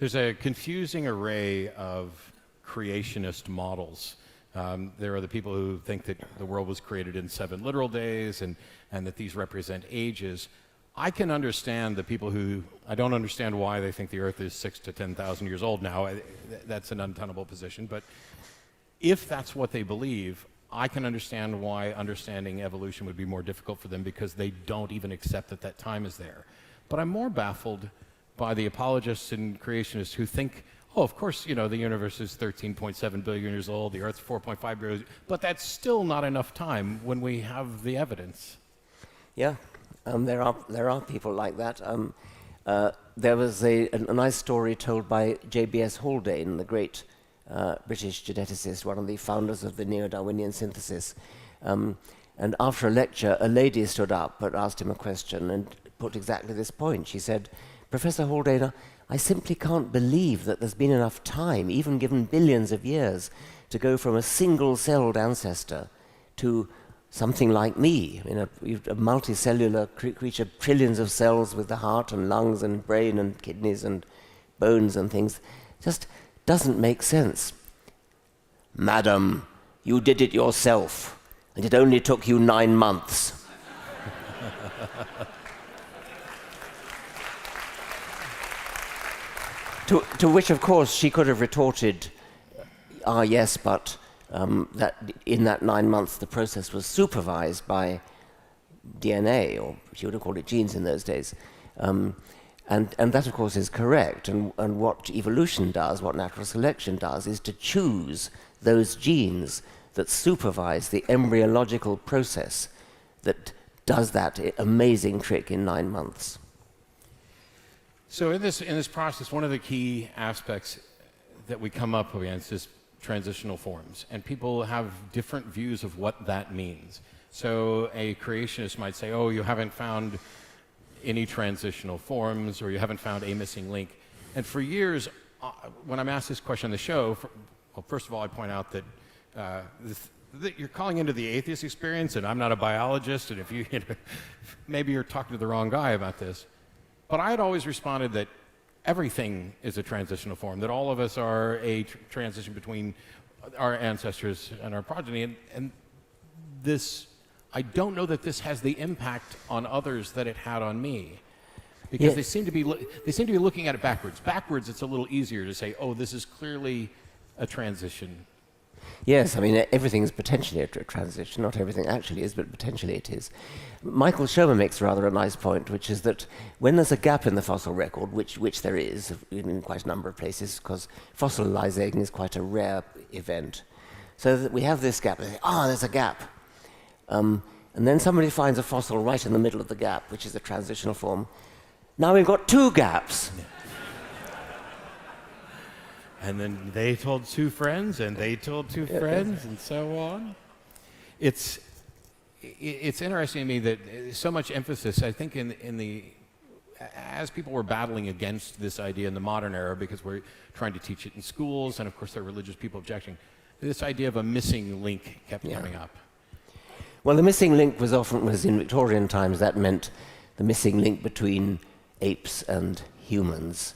There's a confusing array of creationist models. There are the people who think that the world was created in 7 literal days and that these represent ages. I can understand the people who, I don't understand why they think the Earth is 6,000 to 10,000 years old now. That's an untenable position. But if that's what they believe, I can understand why understanding evolution would be more difficult for them, because they don't even accept that that time is there. But I'm more baffled by the apologists and creationists who think, oh, of course, you know, the universe is 13.7 billion years old, the Earth's 4.5 billion, but that's still not enough time when we have the evidence. Yeah, there are people like that. There was a nice story told by J.B.S. Haldane, the great British geneticist, one of the founders of the neo-Darwinian synthesis. And after a lecture, a lady stood up and asked him a question and put exactly this point. She said, "Professor Haldane, I simply can't believe that there's been enough time, even given billions of years, to go from a single-celled ancestor to something like me, a multicellular creature, trillions of cells with the heart and lungs and brain and kidneys and bones and things. Just doesn't make sense." "Madam, you did it yourself, and it only took you 9 months. To which, of course, she could have retorted, yes, but that in that 9 months the process was supervised by DNA, or she would have called it genes in those days. And that, of course, is correct. And what evolution does, what natural selection does, is to choose those genes that supervise the embryological process that does that amazing trick in 9 months. So in this process, one of the key aspects that we come up against is transitional forms, and people have different views of what that means. So a creationist might say, oh, you haven't found any transitional forms, or you haven't found a missing link. And for years, when I'm asked this question on the show, well, first of all, I point out that that you're calling into the atheist experience, and I'm not a biologist, and if you know, maybe you're talking to the wrong guy about this. But I had always responded that everything is a transitional form, that all of us are a transition between our ancestors and our progeny, and this, I don't know that this has the impact on others that it had on me, because yes. they seem to be looking at it backwards. Backwards, it's a little easier to say, oh, this is clearly a transition. Yes, I mean, everything is potentially a transition. Not everything actually is, but potentially it is. Michael Shermer makes rather a nice point, which is that when there's a gap in the fossil record, which there is in quite a number of places, because fossilizing is quite a rare event, so that we have this gap, and they say, there's a gap. And then somebody finds a fossil right in the middle of the gap, which is a transitional form. Now we've got 2 gaps. And then they told 2 friends, and they told 2 friends, and so on. It's interesting to me that so much emphasis, I think, as people were battling against this idea in the modern era, because we're trying to teach it in schools, and of course there are religious people objecting, this idea of a missing link kept coming up. Well, the missing link was in Victorian times, that meant the missing link between apes and humans,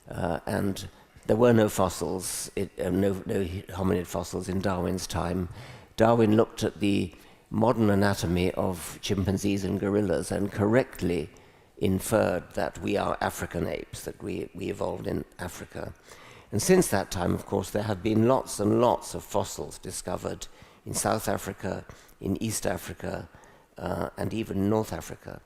and there were no fossils, no hominid fossils in Darwin's time. Darwin looked at the modern anatomy of chimpanzees and gorillas and correctly inferred that we are African apes, that we evolved in Africa. And since that time, of course, there have been lots and lots of fossils discovered in South Africa, in East Africa, and even North Africa.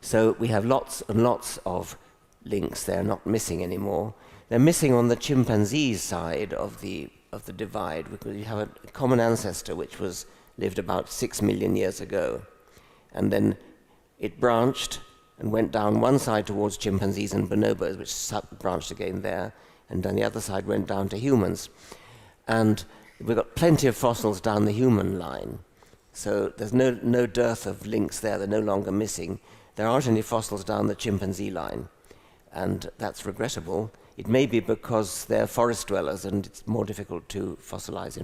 So we have lots and lots of links. They're not missing anymore. They're missing on the chimpanzee's side of the divide, because you have a common ancestor which lived about 6 million years ago, and then it branched and went down one side towards chimpanzees and bonobos, which branched again there, and then the other side went down to humans. And we've got plenty of fossils down the human line, so there's no dearth of links there. They're no longer missing. There aren't any fossils down the chimpanzee line, and that's regrettable. It may be because they're forest dwellers and it's more difficult to fossilize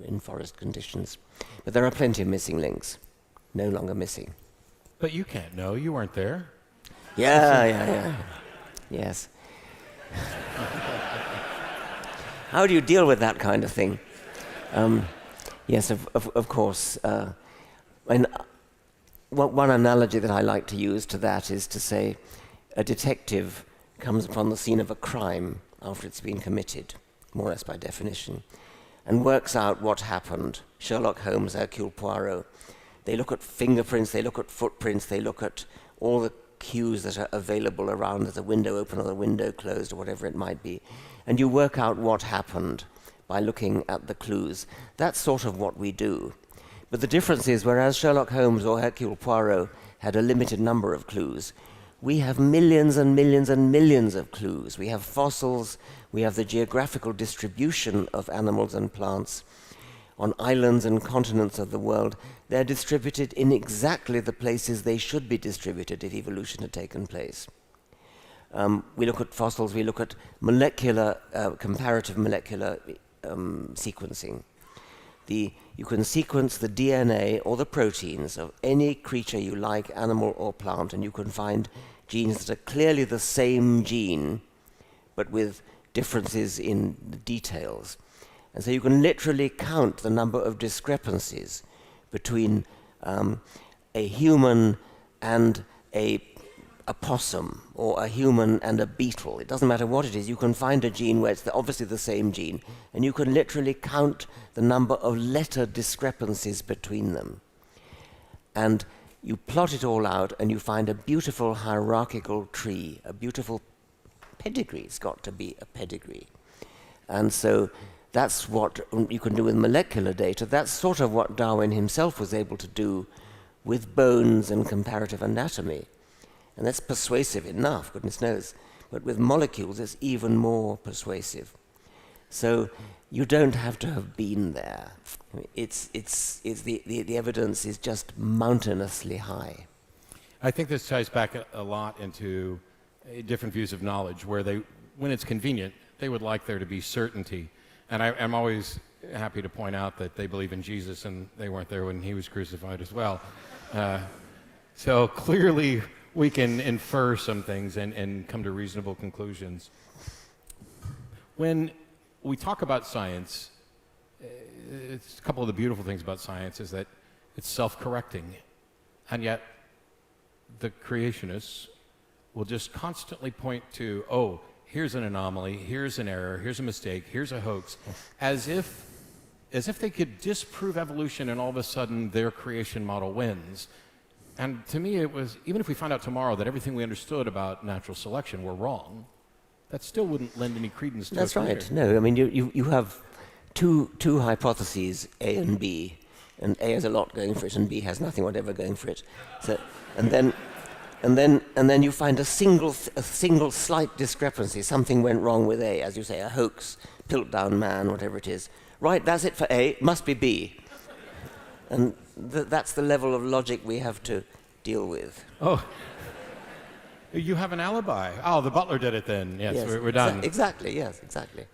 in forest conditions. But there are plenty of missing links, no longer missing. But you can't know, you weren't there. Yeah. Yes. How do you deal with that kind of thing? Yes, of course. And one analogy that I like to use to that is to say a detective comes upon the scene of a crime after it's been committed, more or less by definition, and works out what happened. Sherlock Holmes, Hercule Poirot. They look at fingerprints, they look at footprints, they look at all the cues that are available around, there's a window open or the window closed or whatever it might be, and you work out what happened by looking at the clues. That's sort of what we do. But the difference is, whereas Sherlock Holmes or Hercule Poirot had a limited number of clues, we have millions and millions and millions of clues. We have fossils, we have the geographical distribution of animals and plants on islands and continents of the world. They're distributed in exactly the places they should be distributed if evolution had taken place. We look at fossils, we look at molecular, comparative molecular sequencing. You can sequence the DNA or the proteins of any creature you like, animal or plant, and you can find genes that are clearly the same gene, but with differences in the details. And so you can literally count the number of discrepancies between a human and a possum, or a human and a beetle. It doesn't matter what it is. You can find a gene where it's obviously the same gene, and you can literally count the number of letter discrepancies between them. And you plot it all out, and you find a beautiful hierarchical tree, a beautiful pedigree. It's got to be a pedigree. And so that's what you can do with molecular data. That's sort of what Darwin himself was able to do with bones and comparative anatomy. And that's persuasive enough, goodness knows. But with molecules, it's even more persuasive. So you don't have to have been there. The evidence is just mountainously high. I think this ties back a lot into different views of knowledge, where when it's convenient, they would like there to be certainty. And I'm always happy to point out that they believe in Jesus, and they weren't there when he was crucified as well. So clearly, we can infer some things and come to reasonable conclusions. When we talk about science, it's a couple of the beautiful things about science is that it's self-correcting. And yet, the creationists will just constantly point to, oh, here's an anomaly, here's an error, here's a mistake, here's a hoax, as if they could disprove evolution and all of a sudden their creation model wins. And to me, it was, even if we find out tomorrow that everything we understood about natural selection were wrong, that still wouldn't lend any credence to it. That's right. No, I mean, you have two hypotheses, A and B, and A has a lot going for it, and B has nothing whatever going for it. So, and then you find a single slight discrepancy. Something went wrong with A, as you say, a hoax, Piltdown man, whatever it is. Right, that's it for A. Must be B. And that's the level of logic we have to deal with. Oh, you have an alibi. Oh, the butler did it then. Yes, we're done. Exactly, yes, exactly.